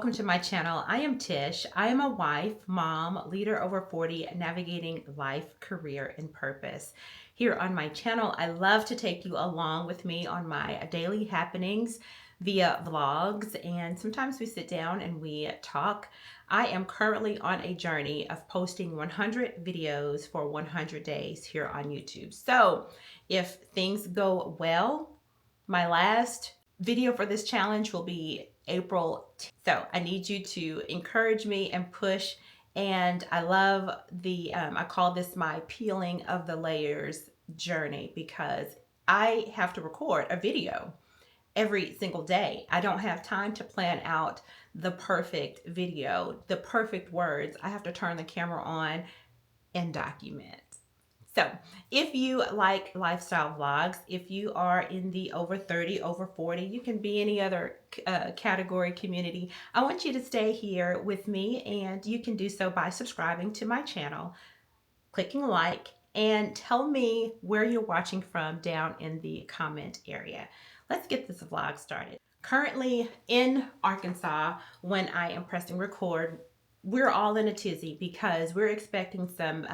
welcome to my channel. I am Tish. I am a wife, mom, leader over 40, navigating life, career, and purpose. Here on my channel, I love to take you along with me on my daily happenings via vlogs, and sometimes we sit down and we talk. I am currently on a journey of posting 100 videos for 100 days here on YouTube. So if things go well, my last video for this challenge will be April 10th. So I need you to encourage me and push. And I love the, I call this my peeling of the layers journey, because I have to record a video every single day. I don't have time to plan out the perfect video, the perfect words. I have to turn the camera on and document. So if you like lifestyle vlogs, if you are in the over 30, over 40, you can be any other category community, I want you to stay here with me, and you can do so by subscribing to my channel, clicking like, and tell me where you're watching from down in the comment area. Let's get this vlog started. Currently in Arkansas, when I am pressing record, we're all in a tizzy because we're expecting some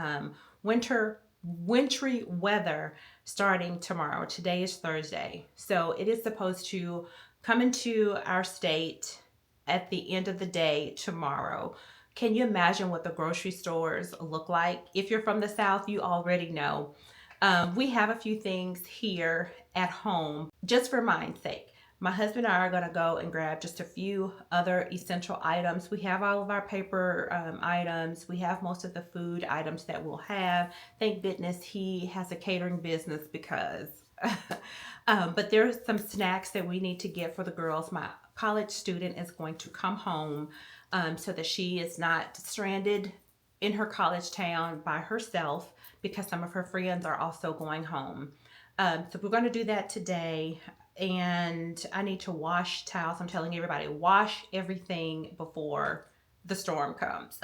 wintry weather starting tomorrow. Today is Thursday, so it is supposed to come into our state at the end of the day tomorrow. Can you imagine what the grocery stores look like? If you're from the South, you already know. We have a few things here at home, just for mine's sake. My husband and I are going to go and grab just a few other essential items. We have all of our paper items. We have most of the food items that we'll have. Thank goodness he has a catering business, because but there's some snacks that we need to get for the girls. My college student is going to come home so that she is not stranded in her college town by herself, because some of her friends are also going home. So we're going to do that today. And I need to wash towels. I'm telling everybody, wash everything before the storm comes.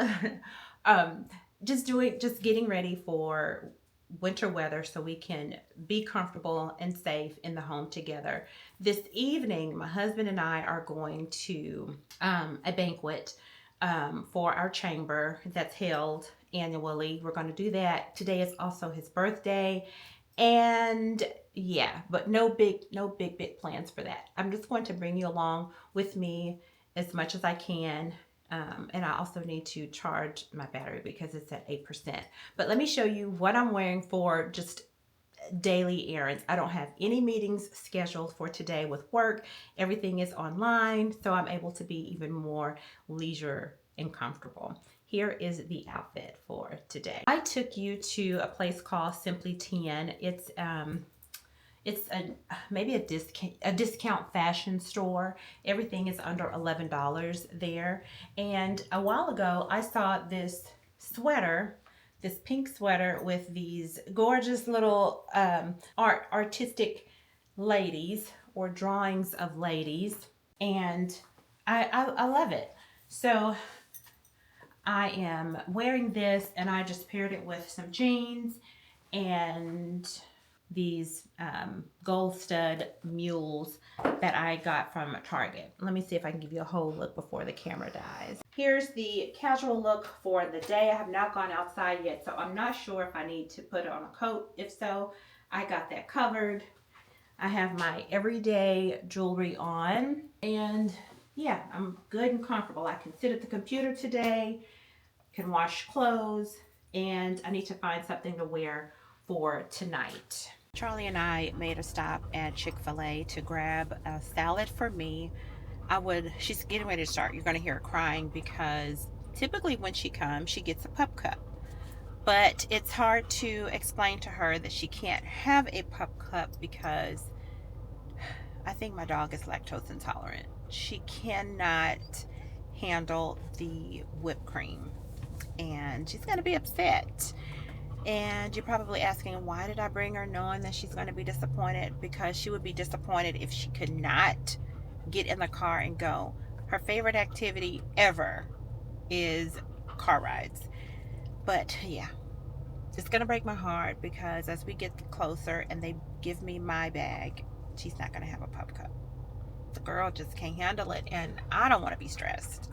Just getting ready for winter weather so we can be comfortable and safe in the home together. This evening, my husband and I are going to a banquet for our chamber that's held annually. We're going to do that. Today is also his birthday. And yeah, but no big plans for that. I'm just going to bring you along with me as much as I can. And I also need to charge my battery because it's at 8%. But let me show you what I'm wearing for just daily errands. I don't have any meetings scheduled for today with work. Everything is online, so I'm able to be even more leisure and comfortable. Here is the outfit for today. I took you to a place called Simply 10. It's maybe a discount fashion store. Everything is under $11 there. And a while ago, I saw this sweater, this pink sweater with these gorgeous little artistic ladies, or drawings of ladies, and I love it. So I am wearing this, and I just paired it with some jeans and these gold stud mules that I got from Target. Let me see if I can give you a whole look before the camera dies. Here's the casual look for the day. I have not gone outside yet, so I'm not sure if I need to put on a coat. If so, I got that covered. I have my everyday jewelry on, and yeah, I'm good and comfortable. I can sit at the computer today, can wash clothes, and I need to find something to wear for tonight. Charlie and I made a stop at Chick-fil-A to grab a salad for me. She's getting ready to start. You're going to hear her crying because typically when she comes, she gets a pup cup. But it's hard to explain to her that she can't have a pup cup because I think my dog is lactose intolerant. She cannot handle the whipped cream, and she's going to be upset. And you're probably asking, why did I bring her knowing that she's going to be disappointed? Because she would be disappointed if she could not get in the car and go. Her favorite activity ever is car rides. But yeah, it's going to break my heart because as we get closer and they give me my bag, she's not going to have a pup cup. The girl just can't handle it, and I don't want to be stressed.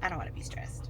I don't want to be stressed.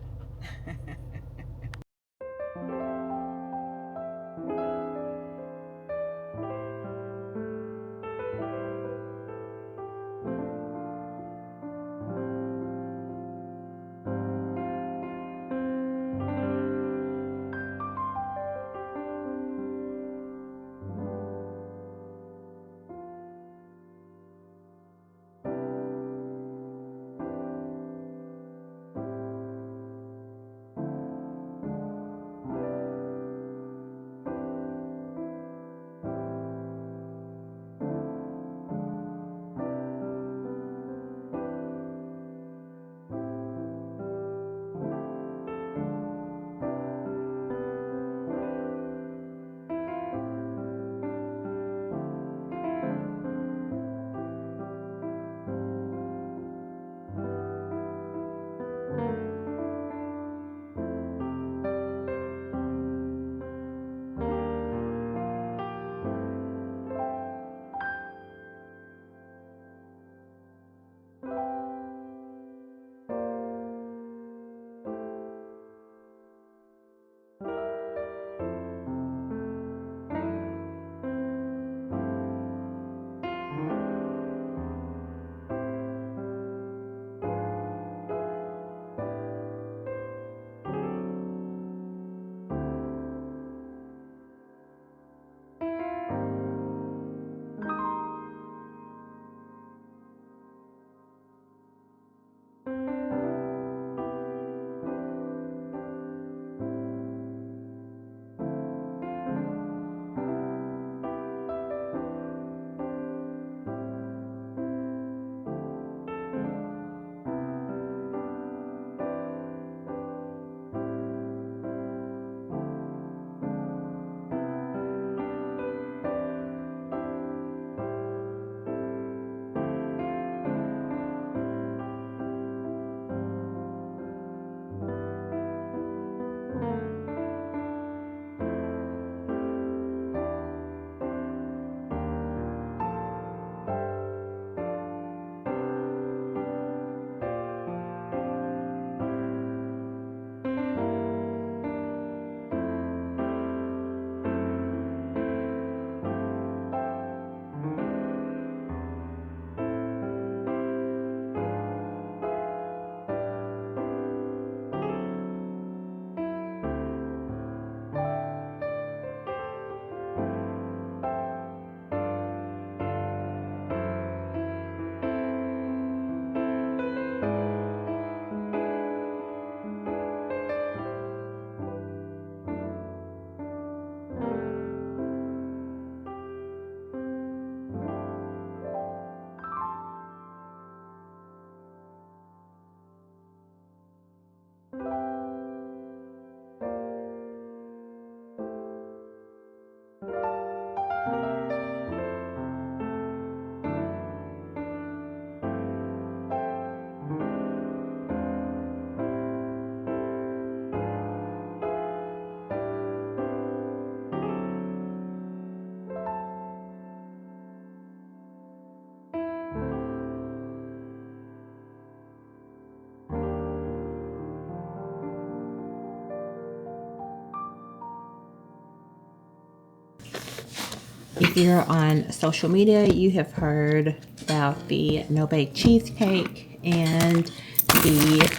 If you're on social media, you have heard about the no-bake cheesecake and the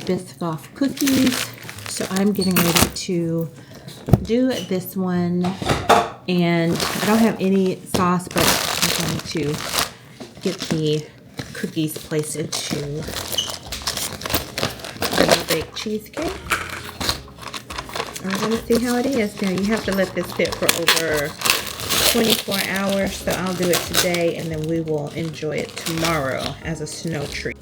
Biscoff cookies. So I'm getting ready to do this one, and I don't have any sauce, but I'm going to get the cookies placed into the no-bake cheesecake. We're going to see how it is. Now, you have to let this sit for over 24 hours, so I'll do it today, and then we will enjoy it tomorrow as a snow treat.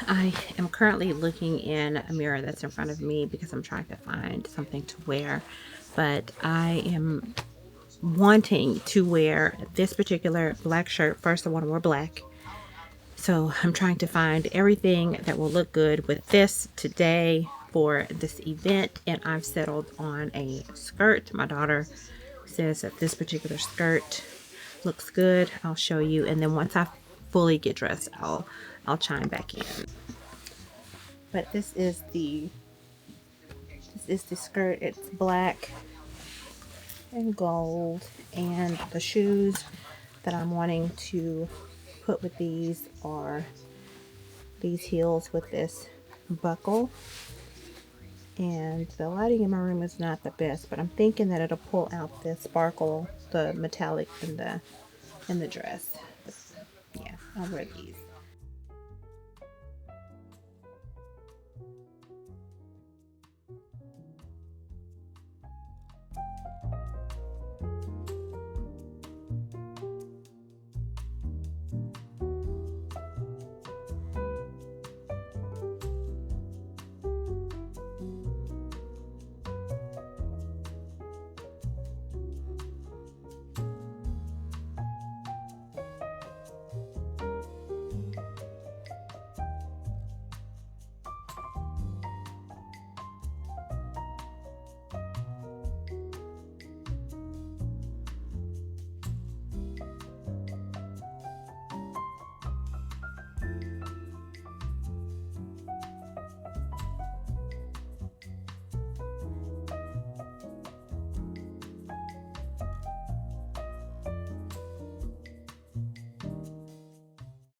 I am currently looking in a mirror that's in front of me because I'm trying to find something to wear, but I am wanting to wear this particular black shirt. First, I want to wear black. So I'm trying to find everything that will look good with this today for this event, and I've settled on a skirt. My daughter says that this particular skirt looks good. I'll show you, and then once I fully get dressed, I'll chime back in. But this is the skirt. It's black and gold, and the shoes that I'm wanting to put with these are these heels with this buckle. And the lighting in my room is not the best, but I'm thinking that it'll pull out the sparkle, the metallic in the dress. Yeah, I'll wear these.